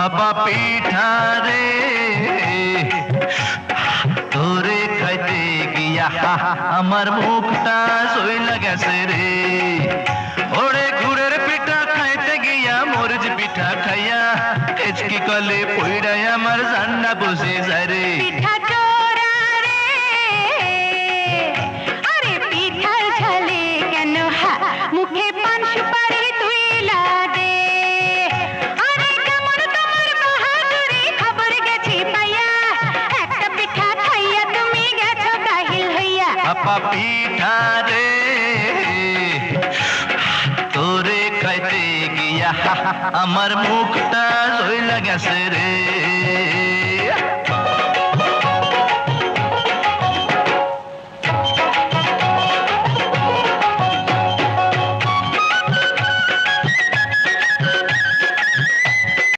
ভাপা পিঠা রে তোরে খাইতে গিয়া আমার মুখটা সইলা গেছে রে। ওরে গুড়ের পিঠা খাইতে গিয়া মরিচ পিঠা খাইয়া এচকি কলে পইড়াই আমার জান্না বসে যায় রে। পিঠা চোরা রে, আরে পিঠার ঝালে কেন মুখে পান সুপারি তুইলা দে। আরে কেমন তোমার বাহাদুরি খবর গেছি পাইয়া, একটা পিঠা খাইয়া তুমি গেছো কাহিল হইয়া। ভাপা পিঠা রে তোরে খাইতে গিয়া আমার মুখটা সইলা গেছে রে।